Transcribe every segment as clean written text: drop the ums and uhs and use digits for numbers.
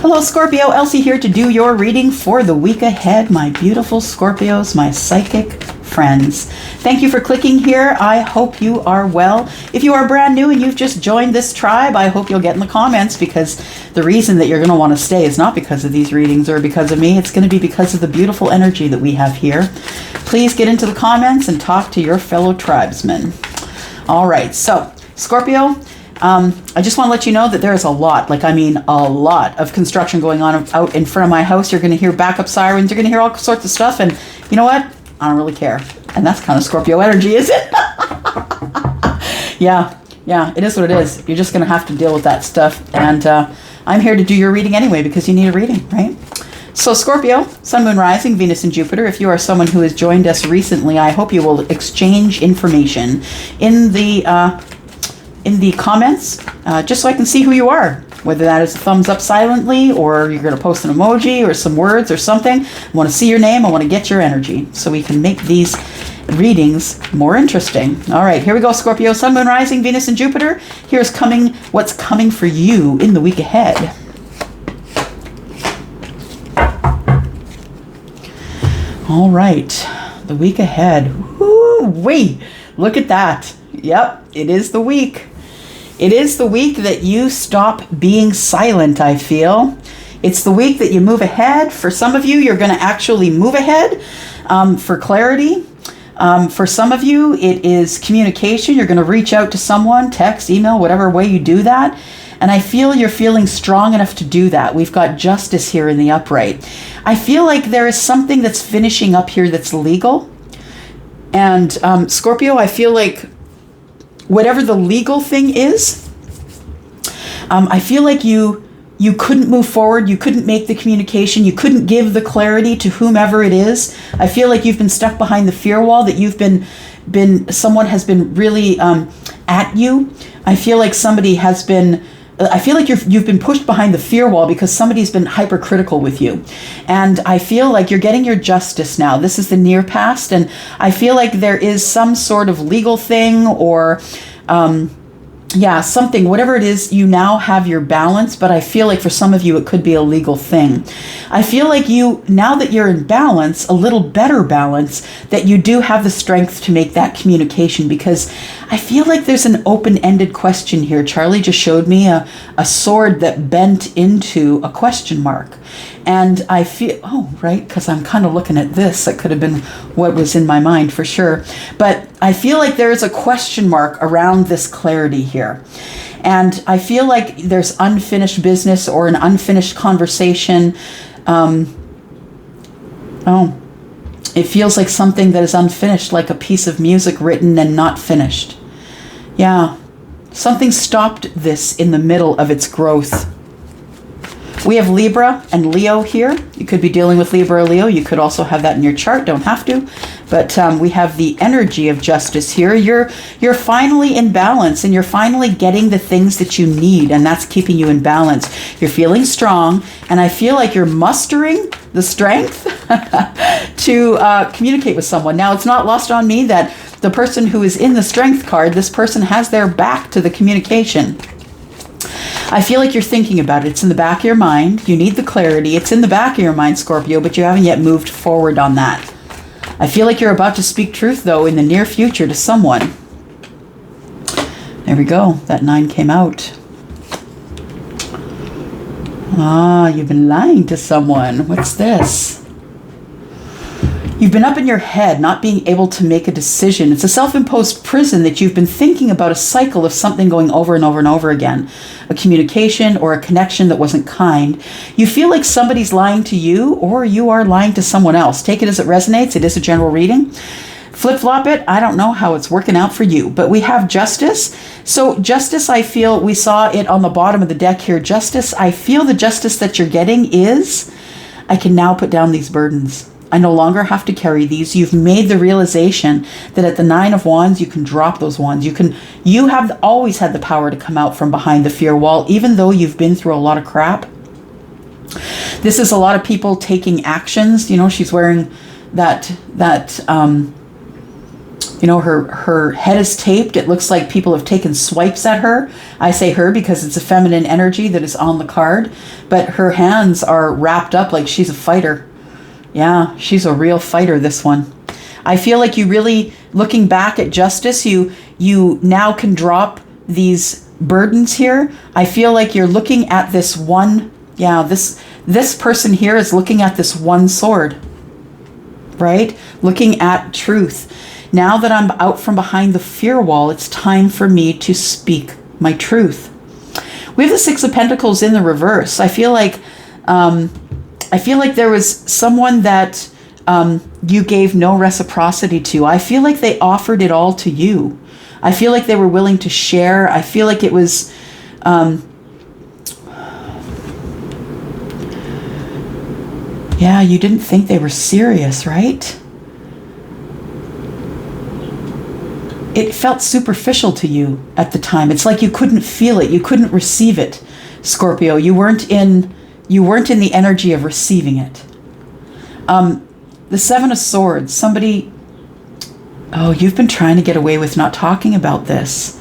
Hello Scorpio, Elsie here to do your reading for the week ahead, my beautiful Scorpios, my psychic friends. Thank you for clicking here. I hope you are well. If you are brand new and you've just joined this tribe, I hope you'll get in the comments, because the reason that you're going to want to stay is not because of these readings or because of me. It's going to be because of the beautiful energy that we have here. Please get into the comments and talk to your fellow tribesmen. All right, so Scorpio, I just want to let you know that there is a lot of construction going on out in front of my house. You're going to hear backup sirens. You're going to hear all sorts of stuff. And you know what? I don't really care. And that's kind of Scorpio energy, is it? Yeah, it is what it is. You're just going to have to deal with that stuff. And I'm here to do your reading anyway, because you need a reading, right? So Scorpio, Sun, Moon, Rising, Venus, and Jupiter. If you are someone who has joined us recently, I hope you will exchange information in the comments, just so I can see who you are. Whether that is a thumbs up silently, or you're going to post an emoji or some words or something. I want to see your name. I want to get your energy so we can make these readings more interesting. All right, here we go, Scorpio. Sun, Moon, Rising, Venus, and Jupiter. Here's what's coming for you in the week ahead. All right, the week ahead. Woo-wee! Look at that. Yep, it is the week. It is the week that you stop being silent, I feel. It's the week that you move ahead. For some of you, you're going to actually move ahead for clarity. For some of you, it is communication. You're going to reach out to someone, text, email, whatever way you do that. And I feel you're feeling strong enough to do that. We've got justice here in the upright. I feel like there is something that's finishing up here that's legal. And Scorpio, I feel like whatever the legal thing is, I feel like you couldn't move forward. You couldn't make the communication. You couldn't give the clarity to whomever it is. I feel like you've been stuck behind the fear wall, that you've someone has been really at you. I feel like somebody has been, I feel like you've been pushed behind the fear wall because somebody's been hypercritical with you. And I feel like you're getting your justice now. This is the near past. And I feel like there is some sort of legal thing or, something, whatever it is, you now have your balance. But I feel like for some of you, it could be a legal thing. I feel like now that you're in balance, a little better balance, that you do have the strength to make that communication, because I feel like there's an open-ended question here. Charlie just showed me a sword that bent into a question mark. And I feel, because I'm kind of looking at this. That could have been what was in my mind for sure. But I feel like there is a question mark around this clarity here. And I feel like there's unfinished business or an unfinished conversation. It feels like something that is unfinished, like a piece of music written and not finished. Yeah, something stopped this in the middle of its growth. We have Libra and Leo here. You could be dealing with Libra or Leo. You could also have that in your chart. Don't have to. But we have the energy of justice here. You're finally in balance, and you're finally getting the things that you need, and that's keeping you in balance. You're feeling strong, and I feel like you're mustering the strength to communicate with someone. Now, it's not lost on me that the person who is in the strength card, this person has their back to the communication. I feel like you're thinking about it. It's in the back of your mind. You need the clarity. It's in the back of your mind, Scorpio, but you haven't yet moved forward on that. I feel like you're about to speak truth, though, in the near future to someone. There we go. That 9 came out. You've been lying to someone. What's this? You've been up in your head, not being able to make a decision. It's a self-imposed prison that you've been thinking about, a cycle of something going over and over and over again. A communication or a connection that wasn't kind. You feel like somebody's lying to you, or you are lying to someone else. Take it as it resonates. It is a general reading. Flip-flop it. I don't know how it's working out for you, but we have justice. So justice, I feel, we saw it on the bottom of the deck here. Justice, I feel the justice that you're getting is, I can now put down these burdens. I no longer have to carry these. You've made the realization that at the 9 of Wands, you can drop those wands. You have always had the power to come out from behind the fear wall, even though you've been through a lot of crap. This is a lot of people taking actions. You know, she's wearing that her head is taped. It looks like people have taken swipes at her. I say her because it's a feminine energy that is on the card, but her hands are wrapped up like she's a fighter. Yeah, she's a real fighter, this one. I feel like you really, looking back at justice, you now can drop these burdens here. I feel like you're looking at this one, this person here is looking at this one sword, right? Looking at truth. Now that I'm out from behind the fear wall, it's time for me to speak my truth. We have the Six of Pentacles in the reverse. I feel like there was someone that you gave no reciprocity to. I feel like they offered it all to you. I feel like they were willing to share. I feel like it was you didn't think they were serious, right? It felt superficial to you at the time. It's like you couldn't feel it. You couldn't receive it, Scorpio. You weren't in the energy of receiving it. The Seven of Swords. Somebody, you've been trying to get away with not talking about this.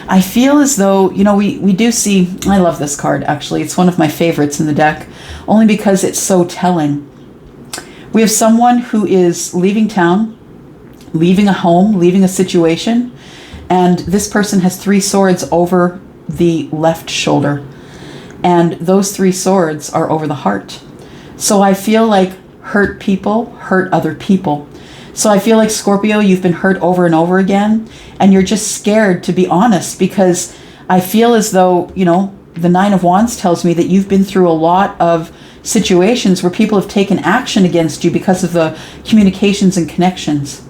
I feel as though, we do see, I love this card, actually. It's one of my favorites in the deck, only because it's so telling. We have someone who is leaving town, leaving a home, leaving a situation, and this person has 3 swords over the left shoulder, and those 3 swords are over the heart. So I feel like hurt people hurt other people. So I feel like, Scorpio, you've been hurt over and over again, and you're just scared to be honest, because I feel as though, the Nine of Wands tells me that you've been through a lot of situations where people have taken action against you because of the communications and connections.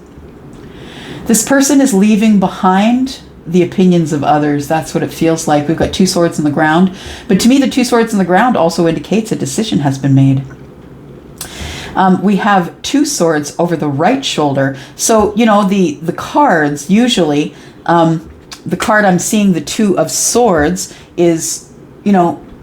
This person is leaving behind the opinions of others. That's what it feels like. We've got 2 swords in the ground. But to me, the 2 swords in the ground also indicates a decision has been made. We have 2 swords over the right shoulder. So, the cards, usually, the card I'm seeing, the 2 of swords, is,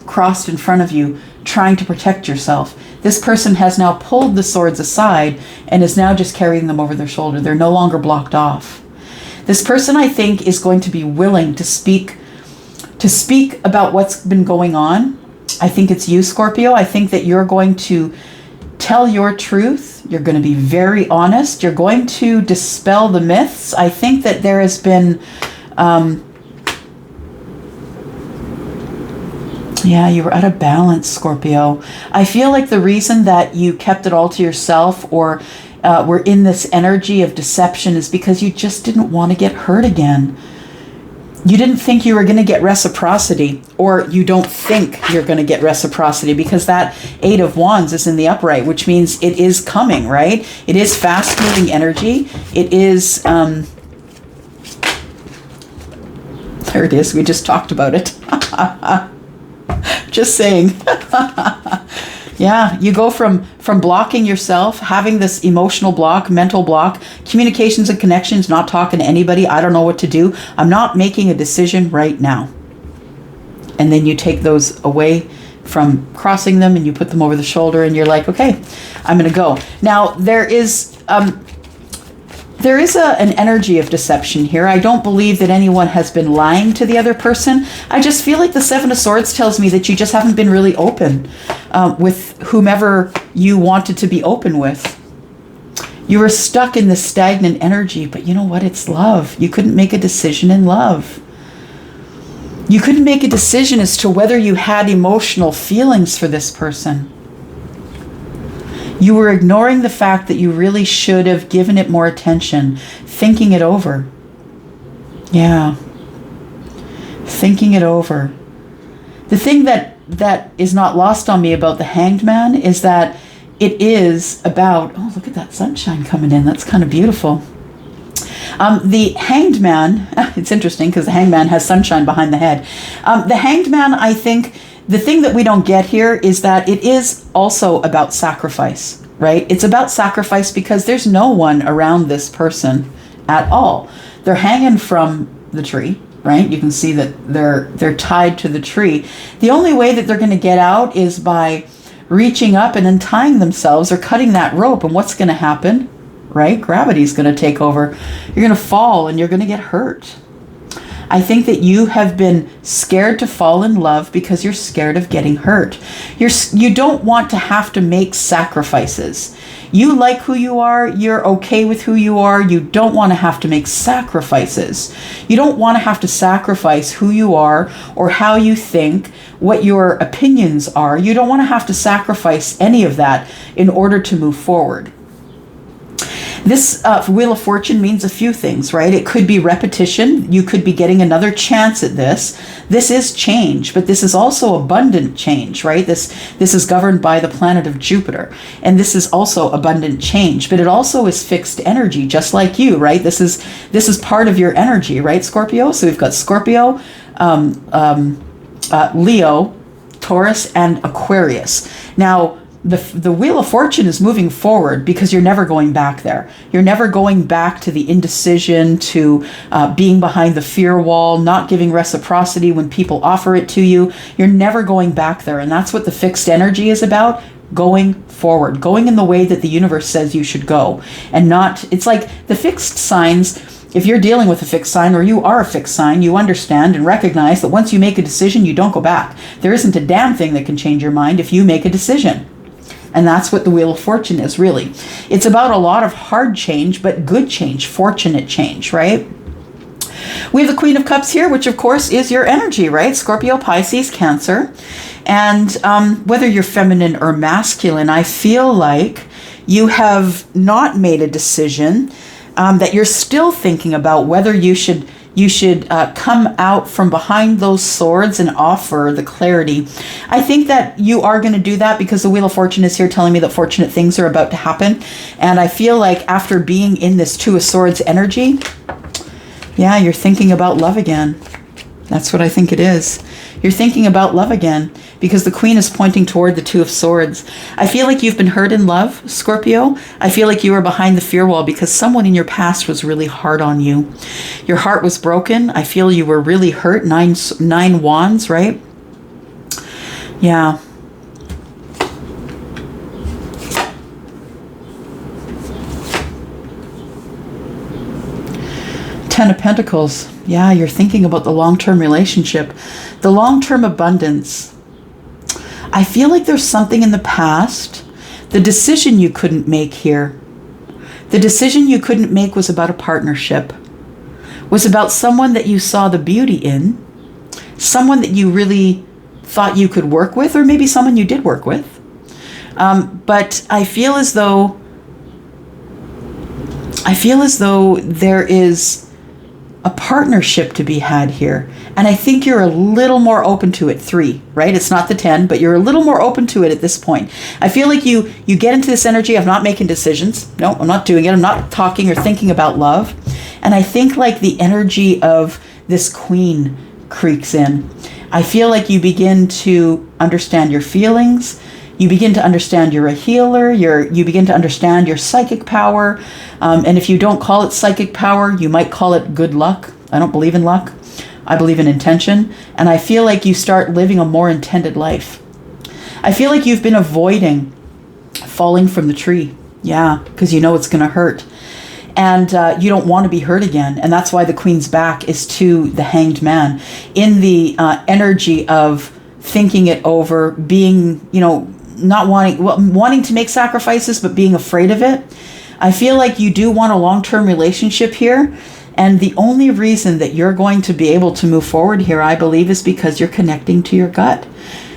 crossed in front of you, trying to protect yourself. This person has now pulled the swords aside and is now just carrying them over their shoulder. They're no longer blocked off. This person, I think, is going to be willing to speak about what's been going on. I think it's you, Scorpio. I think that you're going to tell your truth. You're going to be very honest. You're going to dispel the myths. I think that there has been you were out of balance, Scorpio. I feel like the reason that you kept it all to yourself or were in this energy of deception is because you just didn't want to get hurt again. You didn't think you were going to get reciprocity, or you don't think you're going to get reciprocity, because that 8 of Wands is in the upright, which means it is coming, right? It is fast-moving energy. It is... there it is. We just talked about it. Just saying. Yeah, you go from blocking yourself, having this emotional block, mental block, communications and connections, not talking to anybody. I don't know what to do. I'm not making a decision right now. And then you take those away from crossing them and you put them over the shoulder and you're like, okay, I'm going to go. Now, there is an energy of deception here. I don't believe that anyone has been lying to the other person. I just feel like the 7 of Swords tells me that you just haven't been really open with whomever you wanted to be open with. You were stuck in this stagnant energy, but you know what? It's love. You couldn't make a decision in love. You couldn't make a decision as to whether you had emotional feelings for this person. You were ignoring the fact that you really should have given it more attention, thinking it over. Yeah. Thinking it over. The thing that is not lost on me about the Hanged Man is that it is about, oh, look at that sunshine coming in. That's kind of beautiful. The Hanged Man, it's interesting because the Hanged Man has sunshine behind the head. The Hanged Man, I think, the thing that we don't get here is that it is also about sacrifice, right? It's about sacrifice because there's no one around this person at all. They're hanging from the tree, right? You can see that they're tied to the tree. The only way that they're going to get out is by reaching up and untying themselves or cutting that rope. And what's going to happen? right? Gravity's going to take over. You're going to fall and you're going to get hurt. I think that you have been scared to fall in love because you're scared of getting hurt. You don't want to have to make sacrifices. You like who you are. You're okay with who you are. You don't want to have to make sacrifices. You don't want to have to sacrifice who you are or how you think, what your opinions are. You don't want to have to sacrifice any of that in order to move forward. This Wheel of Fortune means a few things, right? It could be repetition. You could be getting another chance at this. This is change, but this is also abundant change, right? This is governed by the planet of Jupiter. And this is also abundant change, but it also is fixed energy, just like you, right? This is part of your energy, right, Scorpio? So we've got Scorpio, Leo, Taurus, and Aquarius. Now, the Wheel of Fortune is moving forward because you're never going back there. You're never going back to the indecision, to being behind the fear wall, not giving reciprocity when people offer it to you. You're never going back there. And that's what the fixed energy is about. Going forward, going in the way that the universe says you should go. And not, it's like the fixed signs. If you're dealing with a fixed sign, or you are a fixed sign, you understand and recognize that once you make a decision, you don't go back. There isn't a damn thing that can change your mind if you make a decision. And that's what the Wheel of Fortune is, really. It's about a lot of hard change, but good change, fortunate change, right? We have the Queen of Cups here, which of course is your energy, right? Scorpio, Pisces, Cancer. And whether you're feminine or masculine, I feel like you have not made a decision, that you're still thinking about whether you should come out from behind those swords and offer the clarity. I think that you are going to do that because the Wheel of Fortune is here telling me that fortunate things are about to happen. And I feel like after being in this Two of Swords energy, yeah, you're thinking about love again. That's what I think it is. You're thinking about love again because the Queen is pointing toward the Two of Swords. I feel like you've been hurt in love, Scorpio. I feel like you were behind the fear wall because someone in your past was really hard on you. Your heart was broken. I feel you were really hurt. Nine Wands, right? Yeah. Ten of Pentacles. Yeah, you're thinking about the long-term relationship, the long-term abundance. I feel like there's something in the past, the decision you couldn't make here. The decision you couldn't make was about a partnership, was about someone that you saw the beauty in, someone that you really thought you could work with, or maybe someone you did work with. But I feel as though there is a partnership to be had here. And I think you're a little more open to it. 3, right? It's not the 10, but you're a little more open to it at this point. I feel like you get into this energy of not making decisions. No, I'm not doing it. I'm not talking or thinking about love. And I think like the energy of this Queen creeps in. I feel like you begin to understand your feelings. You begin to understand you're a healer. You begin to understand your psychic power. And if you don't call it psychic power, you might call it good luck. I don't believe in luck. I believe in intention. And I feel like you start living a more intended life. I feel like you've been avoiding falling from the tree. Yeah, because you know it's going to hurt. And you don't want to be hurt again. And that's why the Queen's back is to the Hanged Man. In the energy of thinking it over, being, not wanting to make sacrifices, but being afraid of it. I feel like you do want a long-term relationship here. And the only reason that you're going to be able to move forward here, I believe, is because you're connecting to your gut.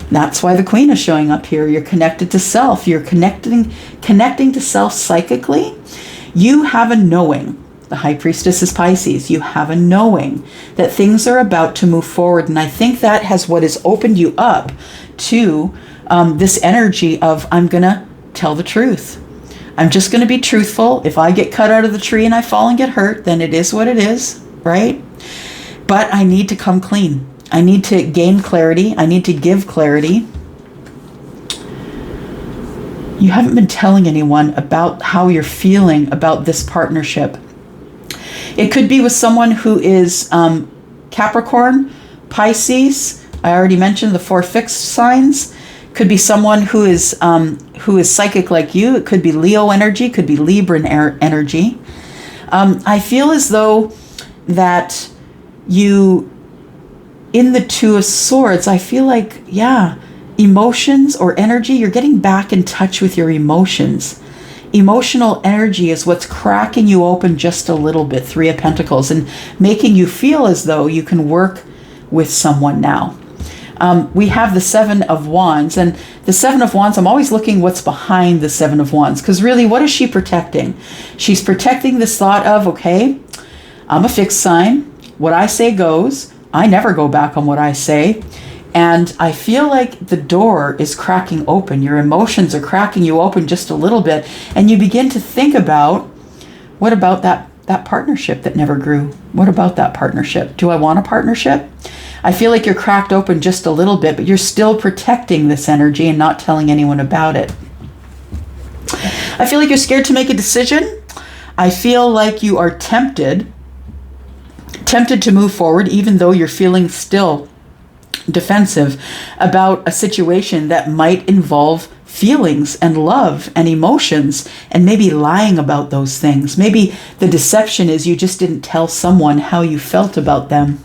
That's why the Queen is showing up here. You're connected to self. You're connecting to self psychically. You have a knowing. The High Priestess is Pisces. You have a knowing that things are about to move forward. And I think that has what has opened you up to this energy of, I'm going to tell the truth. I'm just going to be truthful. If I get cut out of the tree and I fall and get hurt, then it is what it is, right? But I need to come clean. I need to gain clarity. I need to give clarity. You haven't been telling anyone about how you're feeling about this partnership. It could be with someone who is Capricorn, Pisces. I already mentioned the 4 fixed signs. Could be someone who is psychic like you. It could be Leo energy, could be Libran energy. I feel as though that you, in the Two of Swords, I feel like, yeah, emotions or energy, you're getting back in touch with your emotions. Emotional energy is what's cracking you open just a little bit, Three of Pentacles, and making you feel as though you can work with someone now. We have the Seven of Wands, and the Seven of Wands, I'm always looking what's behind the Seven of Wands, because really, what is she protecting? She's protecting this thought of, okay, I'm a fixed sign. What I say goes. I never go back on what I say. And I feel like the door is cracking open. Your emotions are cracking you open just a little bit. And you begin to think about, what about that partnership that never grew? What about that partnership? Do I want a partnership? I feel like you're cracked open just a little bit, but you're still protecting this energy and not telling anyone about it. I feel like you're scared to make a decision. I feel like you are tempted to move forward, even though you're feeling still defensive about a situation that might involve feelings and love and emotions, and maybe lying about those things. Maybe the deception is you just didn't tell someone how you felt about them.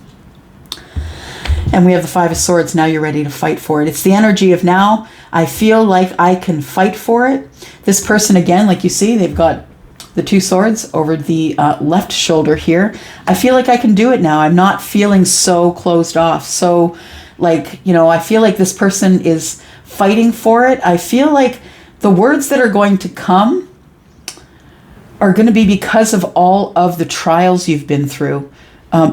And we have the Five of Swords. Now you're ready to fight for it. It's the energy of now. I feel like I can fight for it. This person, again, like you see, they've got the two swords over the left shoulder here. I feel like I can do it now. I'm not feeling so closed off. So, like, you know, I feel like this person is fighting for it. I feel like the words that are going to come are going to be because of all of the trials you've been through.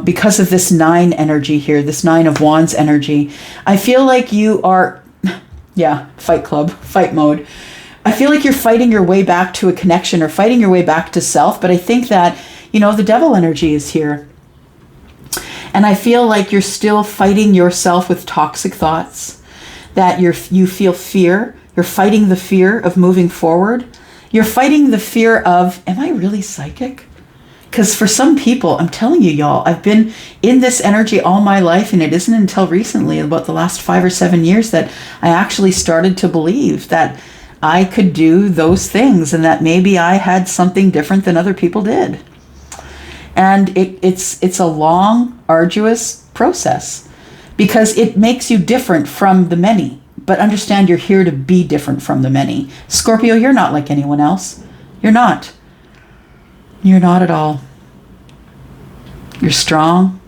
Because of this 9 energy here, this 9 of Wands energy. I feel like you are, yeah, fight club, fight mode. I feel like you're fighting your way back to a connection or fighting your way back to self. But I think that, you know, the devil energy is here. And I feel like you're still fighting yourself with toxic thoughts, that you feel fear. You're fighting the fear of moving forward. You're fighting the fear of, am I really psychic? Because for some people, I'm telling you, y'all, I've been in this energy all my life, and it isn't until recently, about the last 5 or 7 years, that I actually started to believe that I could do those things and that maybe I had something different than other people did. And it's a long, arduous process because it makes you different from the many. But understand, you're here to be different from the many. Scorpio, you're not like anyone else. You're not. You're not at all. You're strong.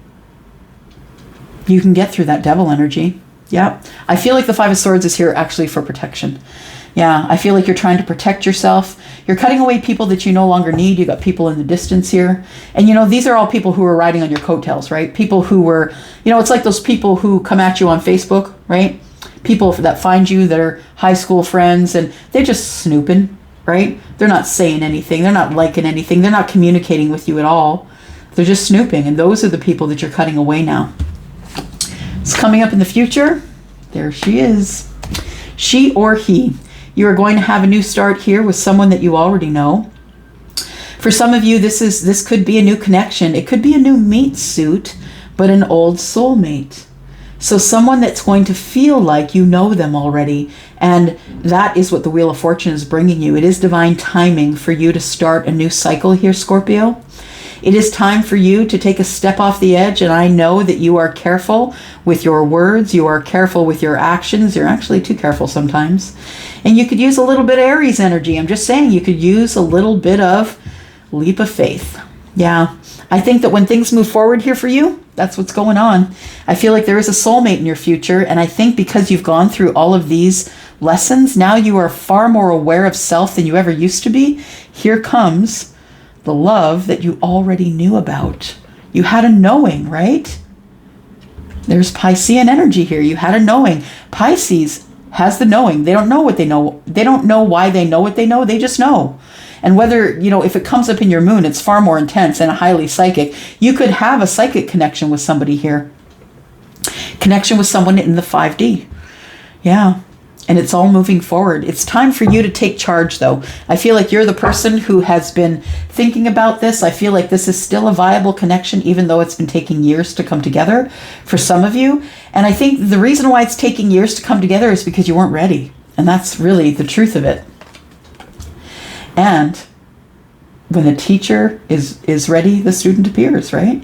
You can get through that devil energy. Yeah. I feel like the Five of Swords is here actually for protection. Yeah. I feel like you're trying to protect yourself. You're cutting away people that you no longer need. You got people in the distance here. And, you know, these are all people who are riding on your coattails, right? People who were, you know, it's like those people who come at you on Facebook, right? People that find you that are high school friends and they're just snooping. Right? They're not saying anything. They're not liking anything. They're not communicating with you at all. They're just snooping. And those are the people that you're cutting away now. It's coming up in the future. There she is. She or he. You are going to have a new start here with someone that you already know. For some of you, this could be a new connection. It could be a new meat suit, but an old soulmate. So someone that's going to feel like you know them already. And that is what the Wheel of Fortune is bringing you. It is divine timing for you to start a new cycle here, Scorpio. It is time for you to take a step off the edge. And I know that you are careful with your words. You are careful with your actions. You're actually too careful sometimes. And you could use a little bit of Aries energy. I'm just saying you could use a little bit of leap of faith. Yeah. I think that when things move forward here for you, that's what's going on. I feel like there is a soulmate in your future. And I think because you've gone through all of these lessons, now you are far more aware of self than you ever used to be. Here comes the love that you already knew about. You had a knowing, right? There's Piscean energy here. You had a knowing. Pisces has the knowing. They don't know what they know. They don't know why they know what they know. They just know. And whether, you know, if it comes up in your moon, it's far more intense and highly psychic. You could have a psychic connection with somebody here. Connection with someone in the 5D. Yeah. And it's all moving forward. It's time for you to take charge, though. I feel like you're the person who has been thinking about this. I feel like this is still a viable connection, even though it's been taking years to come together for some of you. And I think the reason why it's taking years to come together is because you weren't ready. And that's really the truth of it. And when the teacher is ready, the student appears, right?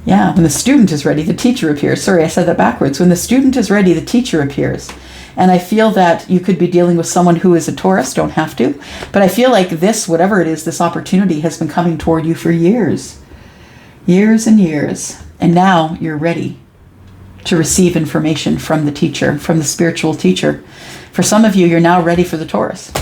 Yeah, when the student is ready, the teacher appears. Sorry, I said that backwards. When the student is ready, the teacher appears. And I feel that you could be dealing with someone who is a Taurus, don't have to. But I feel like this, whatever it is, this opportunity has been coming toward you for years. Years and years. And now you're ready to receive information from the teacher, from the spiritual teacher. For some of you, you're now ready for the Taurus.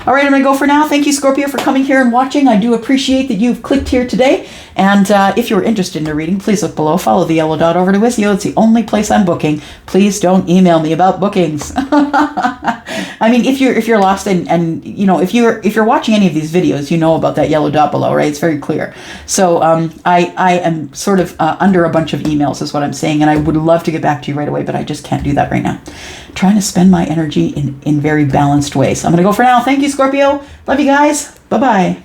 All right, I'm going to go for now. Thank you, Scorpio, for coming here and watching. I do appreciate that you've clicked here today. And if you're interested in a reading, please look below. Follow the yellow dot over to Wisio. It's the only place I'm booking. Please don't email me about bookings. I mean, if you're lost and you know, if you're watching any of these videos, you know about that yellow dot below, right? It's very clear. So I am sort of under a bunch of emails is what I'm saying, and I would love to get back to you right away, but I just can't do that right now. Trying to spend my energy in very balanced ways. I'm going to go for now. Thank you, Scorpio. Love you guys. Bye-bye.